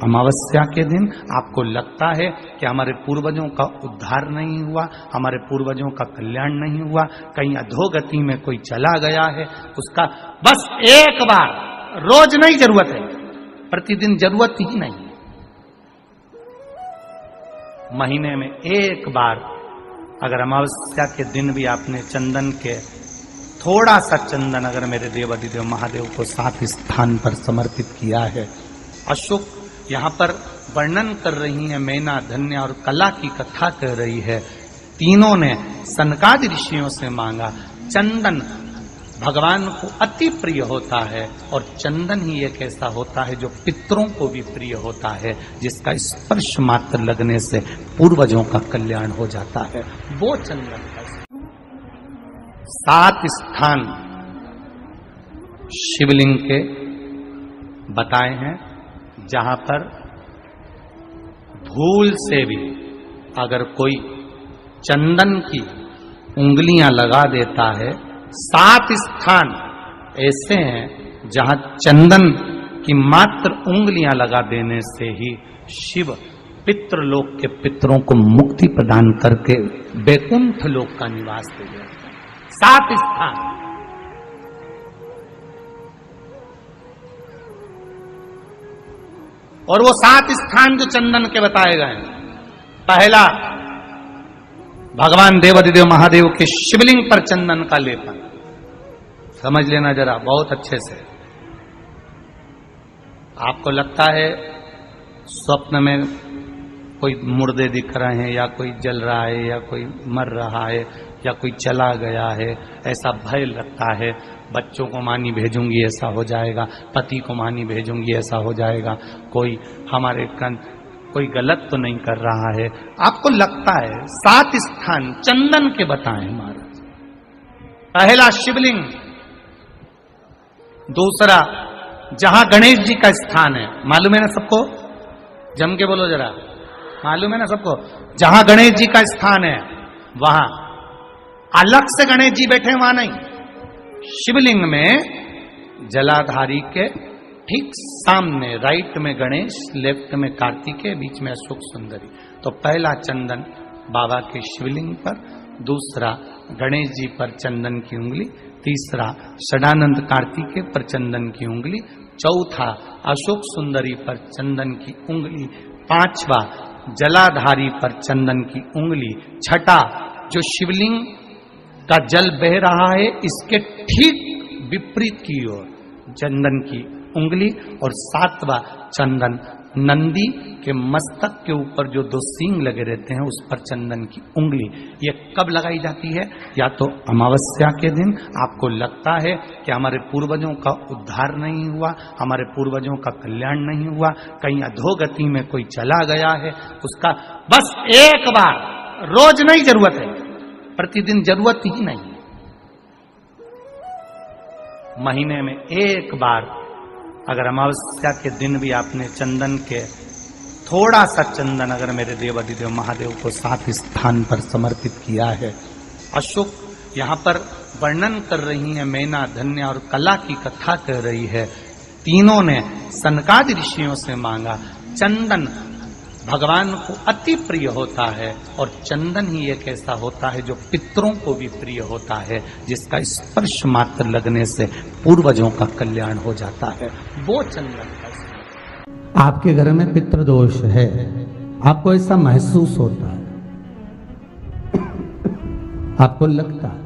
अमावस्या के दिन आपको लगता है कि हमारे पूर्वजों का उद्धार नहीं हुआ, हमारे पूर्वजों का कल्याण नहीं हुआ, कहीं अधोगति में कोई चला गया है, उसका बस एक बार, रोज नहीं जरूरत है, प्रतिदिन जरूरत ही नहीं, महीने में एक बार अगर अमावस्या के दिन भी आपने चंदन के थोड़ा सा चंदन अगर मेरे देवाधिदेव महादेव को 7 स्थान पर समर्पित किया है। अशोक यहाँ पर वर्णन कर रही है, मैना, धन्य और कला की कथा कर रही है। तीनों ने सनकादि ऋषियों से मांगा। चंदन भगवान को अति प्रिय होता है और चंदन ही एक ऐसा होता है जो पितरों को भी प्रिय होता है, जिसका स्पर्श मात्र लगने से पूर्वजों का कल्याण हो जाता है। वो चंदन का 7 स्थान शिवलिंग के बताए हैं, जहां पर भूल से भी अगर कोई चंदन की उंगलियां लगा देता है, 7 स्थान ऐसे हैं जहां चंदन की मात्र उंगलियां लगा देने से ही शिव पितृलोक के पितरों को मुक्ति प्रदान करके वैकुंठ लोक का निवास दे देते हैं। 7 स्थान। और वो 7 स्थान जो चंदन के बताए गए हैं, पहला भगवान देवाधिदेव महादेव के शिवलिंग पर चंदन का लेपन। समझ लेना जरा बहुत अच्छे से। आपको लगता है स्वप्न में कोई मुर्दे दिख रहे हैं, या कोई जल रहा है, या कोई मर रहा है, या कोई चला गया है, ऐसा भय लगता है। बच्चों को मानी भेजूंगी ऐसा हो जाएगा, पति को मानी भेजूंगी ऐसा हो जाएगा, कोई हमारे कोई गलत तो नहीं कर रहा है, आपको लगता है। 7 स्थान चंदन के बताएं महाराज। पहला शिवलिंग, दूसरा जहां गणेश जी का स्थान है, मालूम है ना सबको, जम के बोलो जरा, मालूम है ना सबको, जहां गणेश जी का स्थान है वहां अलग से गणेश जी बैठे, वहां नहीं। शिवलिंग में जलाधारी के ठीक सामने राइट में गणेश, लेफ्ट में कार्तिकेय, बीच में अशोक सुंदरी। तो पहला चंदन बाबा के शिवलिंग पर, दूसरा गणेश जी पर चंदन की उंगली, तीसरा षडानंद कार्तिकेय पर चंदन की उंगली, चौथा अशोक सुंदरी पर चंदन की उंगली, पांचवा जलाधारी पर चंदन की उंगली, छठा जो शिवलिंग का जल बह रहा है इसके ठीक विपरीत की ओर चंदन की उंगली, और 7वां चंदन नंदी के मस्तक के ऊपर जो 2 सींग लगे रहते हैं उस पर चंदन की उंगली। ये कब लगाई जाती है? या तो अमावस्या के दिन आपको लगता है कि हमारे पूर्वजों का उद्धार नहीं हुआ, हमारे पूर्वजों का कल्याण नहीं हुआ, कहीं अधोगति में कोई चला गया है, उसका बस एक बार, रोज नहीं जरूरत है, प्रतिदिन जरूरत ही नहीं, महीने में एक बार अगर अमावस्या के दिन भी आपने चंदन के थोड़ा सा चंदन अगर मेरे देवाधिदेव महादेव को 7 स्थान पर समर्पित किया है। अशोक यहाँ पर वर्णन कर रही है, मैना, धन्य और कला की कथा कर रही है। तीनों ने सनकादि ऋषियों से मांगा। चंदन भगवान को अति प्रिय होता है और चंदन ही एक ऐसा होता है जो पितरों को भी प्रिय होता है, जिसका स्पर्श मात्र लगने से पूर्वजों का कल्याण हो जाता है। वो चंदन का। आपके घर में पितृदोष है, आपको ऐसा महसूस होता है, आपको लगता है,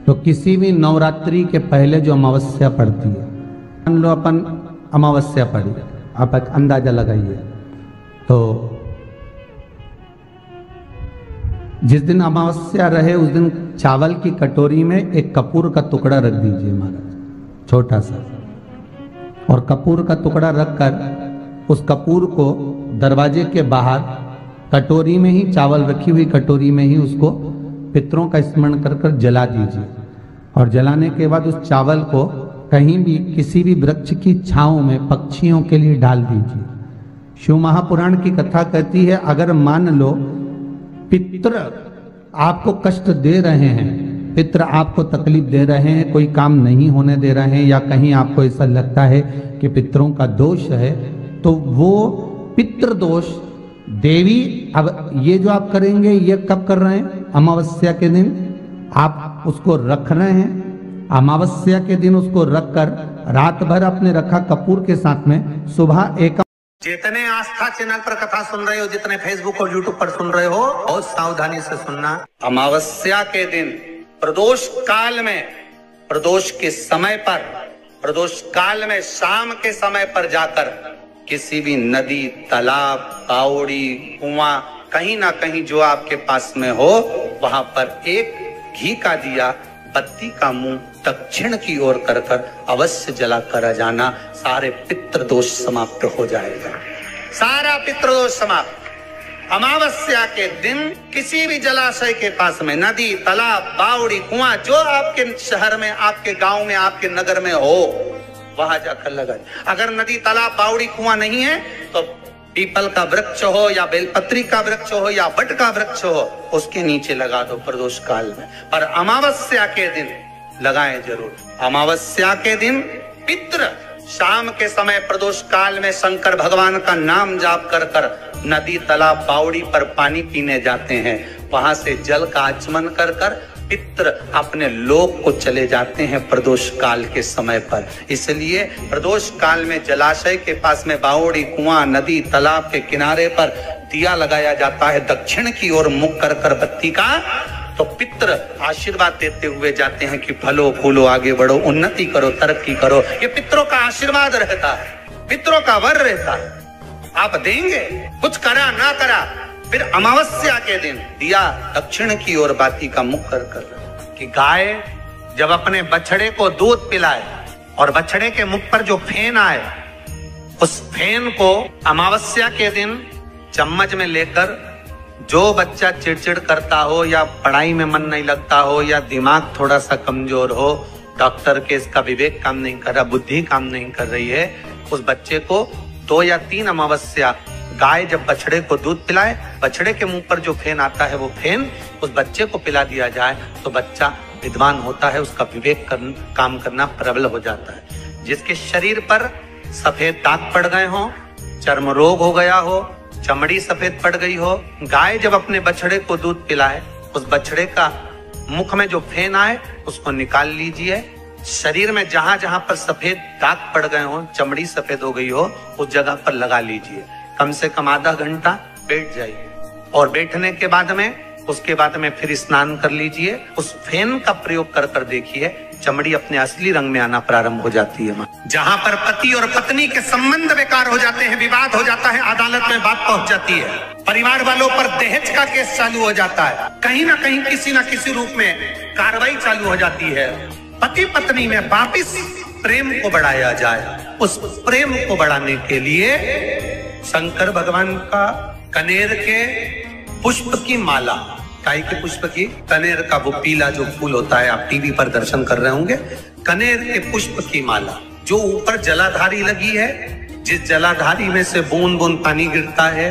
तो किसी भी नवरात्रि के पहले जो अमावस्या पड़ती है, मान लो अपन अमावस्या पड़ी, आप एक अंदाजा लगाइए, तो जिस दिन अमावस्या रहे उस दिन चावल की कटोरी में एक कपूर का टुकड़ा रख दीजिए महाराज, छोटा सा, और कपूर का टुकड़ा रखकर उस कपूर को दरवाजे के बाहर कटोरी में ही, चावल रखी हुई कटोरी में ही उसको पितरों का स्मरण कर कर जला दीजिए। और जलाने के बाद उस चावल को कहीं भी किसी भी वृक्ष की छांव में पक्षियों के लिए डाल दीजिए। शिव महापुराण की कथा कहती है, अगर मान लो पितृ आपको कष्ट दे रहे हैं, पितृ आपको तकलीफ दे रहे हैं, कोई काम नहीं होने दे रहे हैं, या कहीं आपको ऐसा लगता है कि पितरों का दोष है, तो वो पितृदोष देवी, अब ये जो आप करेंगे ये कब कर रहे हैं? अमावस्या के दिन आप उसको रख रहे हैं। अमावस्या के दिन उसको रखकर रात भर आपने रखा कपूर के साथ में, सुबह एक जितने आस्था चैनल पर कथा सुन रहे हो, जितने फेसबुक और यूट्यूब पर सुन रहे हो, बहुत सावधानी से सुनना। अमावस्या के दिन प्रदोष काल में, प्रदोष के समय पर, प्रदोष काल में शाम के समय पर जाकर किसी भी नदी, तालाब, बावड़ी, कुआं, कहीं ना कहीं जो आपके पास में हो, वहां पर एक घी का दिया, बत्ती का मुंह दक्षिण की ओर कर अवश्य जला कर जाना। सारे पितृदोष समाप्त हो जाएगा, सारा पितृदोष समाप्त। अमावस्या के दिन किसी भी जलाशय के पास में, नदी, तालाब, बावड़ी, कुआं, जो आपके शहर में, आपके गांव में, आपके नगर में हो, वहां जाकर लगा। अगर नदी, तालाब, बावड़ी, कुआं नहीं है तो पीपल का वृक्ष हो या बेलपत्री का वृक्ष हो या वट का वृक्ष हो, उसके नीचे लगा दो प्रदोष काल में। पर अमावस्या के दिन लगाएं जरूर। अमावस्या के दिन पितृ शाम के समय प्रदोष काल में शंकर भगवान का नाम जाप कर कर नदी, तालाब, बावड़ी पर पानी पीने जाते हैं। वहां से जल का आचमन कर कर पितृ अपने लोक को चले जाते हैं प्रदोष काल के समय पर। इसलिए प्रदोष काल में जलाशय के पास में, बावड़ी, कुआं, नदी, तालाब के किनारे पर दिया लगाया जाता है दक्षिण की ओर मुख कर कर बत्ती का। तो पितृ आशीर्वाद देते हुए जाते हैं कि फलो फूलो, आगे बढ़ो, उन्नति करो, तरक्की करो। ये पितरों का आशीर्वाद रहता है, पितरों का वर रहता है। आप देंगे, कुछ करा ना करा, फिर अमावस्या के दिन दिया दक्षिण की ओर बाती का मुख कर कर कि गाय जब अपने बछड़े को दूध पिलाए और बछड़े के मुख पर जो फेन आए, उस फेन को अमावस्या के दिन चम्मच में लेकर, जो बच्चा चिड़चिड़ करता हो या पढ़ाई में मन नहीं लगता हो या दिमाग थोड़ा सा कमजोर हो, डॉक्टर के इसका विवेक काम नहीं कर रहा, बुद्धि काम नहीं कर रही है, उस बच्चे को 2 या 3 अमावस्या गाय जब बछड़े को दूध पिलाए, बछड़े के मुंह पर जो फेन आता है वो फेन उस बच्चे को पिला दिया जाए तो बच्चा विद्वान होता है, उसका विवेक काम करना प्रबल हो जाता है। जिसके शरीर पर सफेद दाग पड़ गए हो, चर्म रोग हो गया हो, चमड़ी सफेद पड़ गई हो, गाय जब अपने बछड़े को दूध पिलाए, उस बछड़े का मुख में जो फेन आए उसको निकाल लीजिए। शरीर में जहां जहां पर सफेद दाग पड़ गए हो, चमड़ी सफेद हो गई हो, उस जगह पर लगा लीजिए। कम से कम आधा घंटा बैठ जाइए और बैठने के बाद में, उसके बाद में फिर स्नान कर लीजिए। उस फेन का प्रयोग कर कर देखिए, चमड़ी अपने असली रंग में आना प्रारंभ हो जाती है। जहां पर पति और पत्नी के संबंध बेकार हो जाते हैं, विवाद हो जाता है, अदालत में बात पहुंच जाती है, परिवार वालों पर दहेज का केस चालू हो जाता है, कहीं ना कहीं किसी ना किसी रूप में कार्रवाई चालू हो जाती है, पति पत्नी में वापिस प्रेम को बढ़ाया जाए। उस प्रेम को बढ़ाने के लिए शंकर भगवान का कनेर के पुष्प की माला, काय के पुष्प की, कनेर का वो पीला जो फूल होता है, आप टीवी पर दर्शन कर रहे होंगे, कनेर के पुष्प की माला जो ऊपर जलाधारी लगी है, जिस जलाधारी में से बूंद बूंद पानी गिरता है,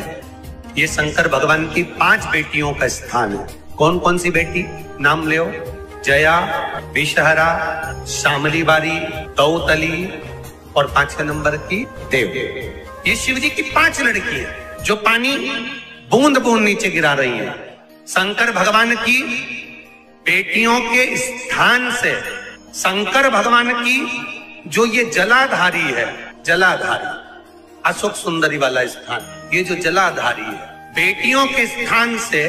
ये शंकर भगवान की 5 बेटियों का स्थान है। कौन कौन सी बेटी नाम ले? जया, विषहरा, श्यामली बारी, तौतली और 5वें नंबर की देव। ये शिव जी की 5 लड़की है जो पानी बूंद बूंद नीचे गिरा रही है। शंकर भगवान की बेटियों के स्थान से शंकर भगवान की जो ये जलाधारी है, जलाधारी अशोक सुंदरी वाला स्थान, ये जो जलाधारी है, बेटियों के स्थान से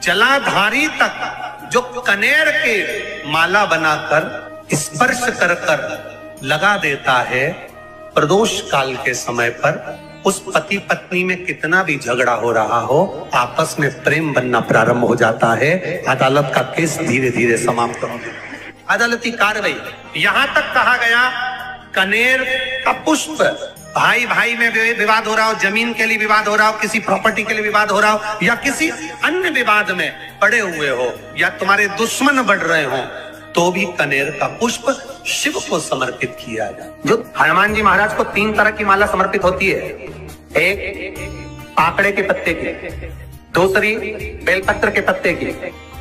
जलाधारी तक जो कनेर के माला बनाकर स्पर्श कर कर लगा देता है, प्रदोष काल के समय पर उस पति पत्नी में कितना भी झगड़ा हो रहा हो, आपस में प्रेम बनना प्रारंभ हो जाता है। अदालत का केस धीरे धीरे समाप्त हो गया, अदालती कार्रवाई। यहां तक कहा गया कनेर का पुष्प, भाई भाई में विवाद हो रहा हो, जमीन के लिए विवाद हो रहा हो, किसी प्रॉपर्टी के लिए विवाद हो रहा हो, या किसी अन्य विवाद में पड़े हुए हो, या तुम्हारे दुश्मन बढ़ रहे हो, तो भी कनेर का पुष्प शिव को समर्पित किया जाए। जो हनुमान जी महाराज को 3 तरह की माला समर्पित होती है, एक आकड़े के पत्ते की, दूसरी बेलपत्र के पत्ते की,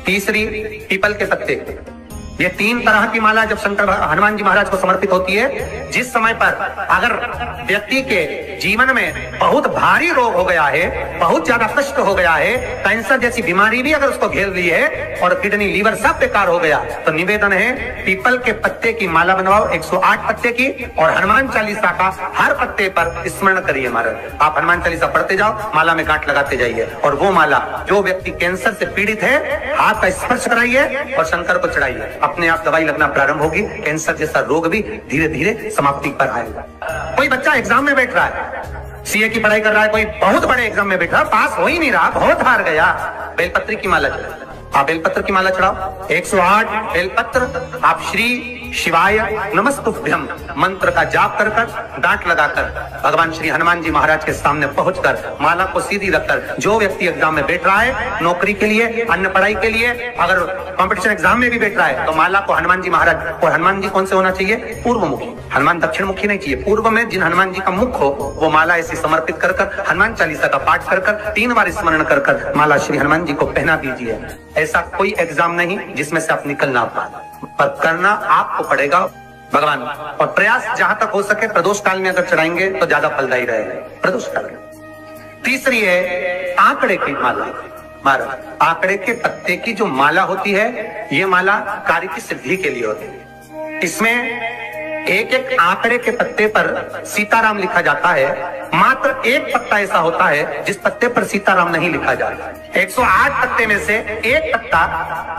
तीसरी पीपल के पत्ते की। ये 3 तरह की माला जब शंकर हनुमान जी महाराज को समर्पित होती है, जिस समय पर अगर व्यक्ति के जीवन में बहुत भारी रोग हो गया है, बहुत ज्यादा कष्ट हो गया है, कैंसर जैसी बीमारी भी अगर उसको घेर ली है और किडनी लीवर सब बेकार हो गया, तो निवेदन है पीपल के पत्ते की माला बनवाओ 108 पत्ते की, और हनुमान चालीसा का हर पत्ते पर स्मरण करिए महाराज। आप हनुमान चालीसा पढ़ते जाओ, माला में गांठ लगाते जाइए, और वो माला जो व्यक्ति कैंसर से पीड़ित है हाथ का स्पर्श कराइए और शंकर को चढ़ाइए, अपने आप दवाई लगना प्रारंभ होगी। कैंसर जैसा रोग भी धीरे धीरे समाप्ति पर आएगा। कोई बच्चा एग्जाम में बैठ रहा है, सीए की पढ़ाई कर रहा है, कोई बहुत बड़े एग्जाम में बैठा, पास हो ही नहीं रहा, बहुत हार गया, बेलपत्र की माला चढ़ाओ। आप बेलपत्र की माला चढ़ाओ, 108 बेलपत्र, आप श्री शिवाय नमस्तुभ्यम मंत्र का जाप कर कर गांठ लगाकर भगवान श्री हनुमान जी महाराज के सामने पहुंचकर माला को सीधी रखकर, जो व्यक्ति एग्जाम में बैठ रहा है, नौकरी के लिए, अन्य पढ़ाई के लिए, अगर कंपटीशन एग्जाम में भी बैठ रहा है, तो माला को हनुमान जी महाराज, और हनुमान जी कौन से होना चाहिए? पूर्व मुखी। हनुमान दक्षिण मुखी नहीं चाहिए, पूर्व में जिन हनुमान जी का मुख हो वो माला ऐसी समर्पित कर कर हनुमान चालीसा का पाठ कर कर 3 बार स्मरण कर कर माला श्री हनुमान जी को पहना दीजिए। ऐसा कोई एग्जाम नहीं जिसमें से आप निकल ना पाए, पर करना आपको पड़ेगा भगवान, और प्रयास जहां तक हो सके प्रदोष काल में अगर चढ़ाएंगे तो ज्यादा फलदायी रहेगा, प्रदोष काल में। तीसरी है आंकड़े की माला। महाराज, आंकड़े के पत्ते की जो माला होती है, ये माला कार्य की सिद्धि के लिए होती है। इसमें एक एक आंकड़े के पत्ते पर सीताराम लिखा जाता है, मात्र एक पत्ता ऐसा होता है जिस पत्ते पर सीताराम नहीं लिखा जाता। 108 पत्ते में से एक पत्ता,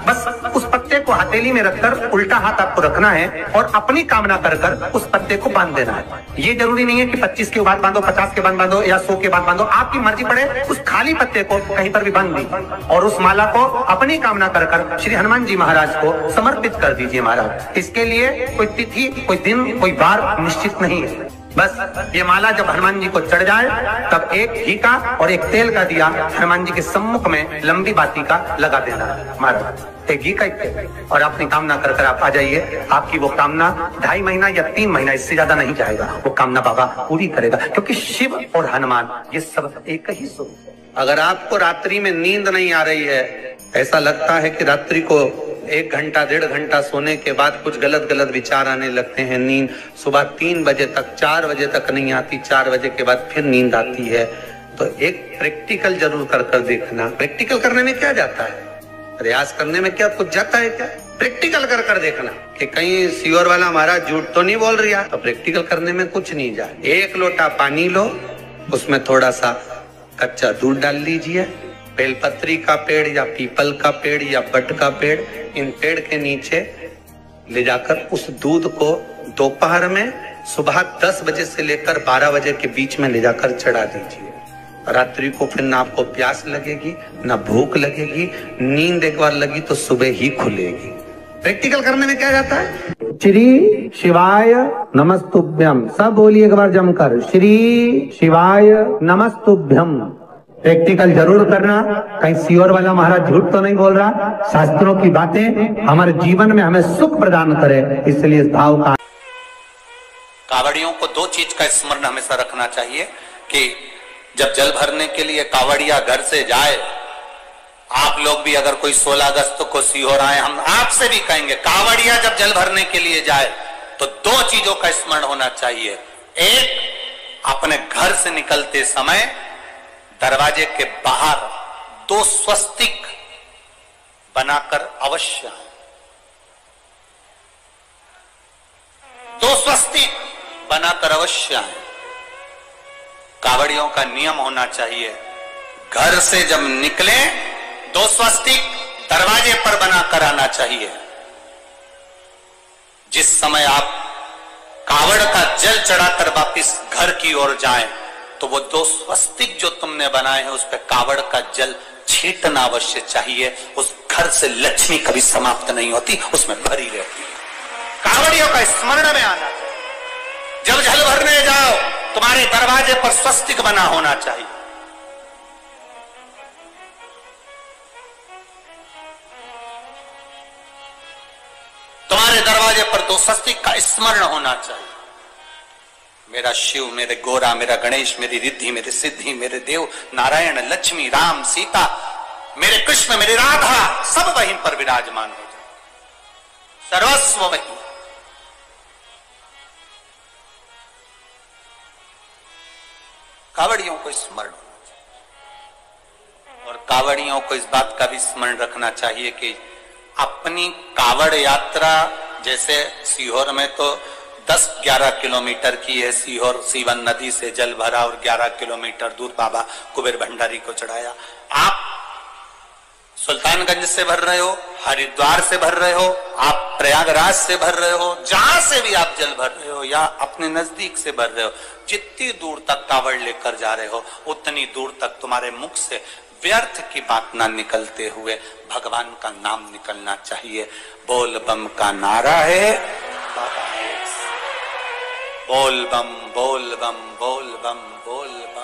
बस उस पत्ते को हथेली में रखकर उल्टा हाथ आपको रखना है और अपनी कामना कर कर उस पत्ते को बांध देना है। ये जरूरी नहीं है कि 25 के बाद बांधो, 50 के बाद बांधो या 100 के बाद बांधो, आपकी मर्जी पड़े। उस खाली पत्ते को कहीं पर भी बांध दी और उस माला को अपनी कामना कर कर श्री हनुमान जी महाराज को समर्पित कर दीजिए महाराज। इसके लिए कोई तिथि, कोई दिन, कोई बार निश्चित नहीं है। बस ये माला जब हनुमान जी को चढ़ जाए तब एक घी का और एक तेल का दिया हनुमान जी के सम्मुख में लंबी बाती का लगा देना महाराज, एक घी का एक तेल, और अपनी कामना कर कर आप आ जाइए। आपकी वो कामना 2.5 महीना या 3 महीना, इससे ज्यादा नहीं जाएगा, वो कामना बाबा पूरी करेगा, क्योंकि शिव और हनुमान ये सब एक ही स्वरूप है। अगर आपको रात्रि में नींद नहीं आ रही है, ऐसा लगता है कि रात्रि को 1 घंटा 1.5 घंटा सोने के बाद कुछ गलत गलत विचार आने लगते हैं, नींद सुबह 3 बजे तक 4 बजे तक नहीं आती, 4 बजे के बाद फिर नींद आती है, तो एक प्रैक्टिकल जरूर कर कर देखना। प्रैक्टिकल करने में क्या जाता है, प्रयास करने में क्या कुछ जाता है क्या? प्रैक्टिकल कर कर देखना कि कहीं सीओर वाला महाराज झूठ तो नहीं बोल रहा, तो प्रैक्टिकल करने में कुछ नहीं जाए। 1 लोटा पानी लो, उसमें थोड़ा सा कच्चा दूध डाल लीजिए, बेलपत्री का पेड़ या पीपल का पेड़ या बट का पेड़, इन पेड़ के नीचे ले जाकर उस दूध को दोपहर में सुबह 10 बजे से लेकर 12 बजे के बीच में ले जाकर चढ़ा दीजिए। रात्रि को फिर ना आपको प्यास लगेगी, ना भूख लगेगी, नींद एक बार लगी तो सुबह ही खुलेगी। प्रैक्टिकल करने में क्या जाता है? श्री शिवाय नमस्तुभ्यम, सब बोलिए एक बार जमकर, श्री शिवाय नमस्तुभ्यम। प्रैक्टिकल जरूर करना, कहीं सीओर वाला महाराज झूठ तो नहीं बोल रहा। शास्त्रों की बातें हमारे जीवन में हमें सुख प्रदान करे, इसलिए इस भाव का। कावड़ियों को 2 चीज का स्मरण हमेशा रखना चाहिए कि जब जल भरने के लिए कावड़िया घर से जाए, आप लोग भी अगर कोई 16 अगस्त को सीहोर आए, हम आपसे भी कहेंगे कावड़िया जब जल भरने के लिए जाए तो 2 चीजों का स्मरण होना चाहिए। एक, अपने घर से निकलते समय दरवाजे के बाहर 2 स्वस्तिक बनाकर अवश्य आए, 2 स्वस्तिक बनाकर अवश्य आए। कावड़ियों का नियम होना चाहिए, घर से जब निकले 2 स्वस्तिक दरवाजे पर बनाकर आना चाहिए। जिस समय आप कावड़ का जल चढ़ाकर वापिस घर की ओर जाएं, तो वो 2 स्वस्तिक जो तुमने बनाए हैं उस पर कावड़ का जल छींटना अवश्य चाहिए। उस घर से लक्ष्मी कभी समाप्त नहीं होती, उसमें भरी रहती है। कावड़ियों का स्मरण में आना चाहिए। जब जल भरने जाओ तुम्हारे दरवाजे पर स्वस्तिक बना होना चाहिए। तुम्हारे दरवाजे पर 2 स्वस्तिक का स्मरण होना चाहिए। मेरा शिव, मेरे गोरा, मेरा गणेश, मेरी रिद्धि, मेरी सिद्धि, मेरे देव नारायण, लक्ष्मी, राम, सीता, मेरे कृष्ण, मेरी राधा, सब वहीं पर विराजमान हो जाए। सर्वस्व वही। कावड़ियों को स्मरण होना चाहिए और कावड़ियों को इस बात का भी स्मरण रखना चाहिए कि अपनी कावड़ यात्रा, जैसे सीहोर में तो 10-11 किलोमीटर की है, सीहोर सीवन नदी से जल भरा और 11 किलोमीटर दूर बाबा कुबेर भंडारी को चढ़ाया। आप सुल्तानगंज से भर रहे हो, हरिद्वार से भर रहे हो, आप प्रयागराज से भर रहे हो, जहां से भी आप जल भर रहे हो या अपने नजदीक से भर रहे हो, जितनी दूर तक कावड़ लेकर जा रहे हो उतनी दूर तक तुम्हारे मुख से व्यर्थ की बात ना निकलते हुए भगवान का नाम निकलना चाहिए। बोल बम का नारा है, बोल बम बोल बम बोल बम बोल बम।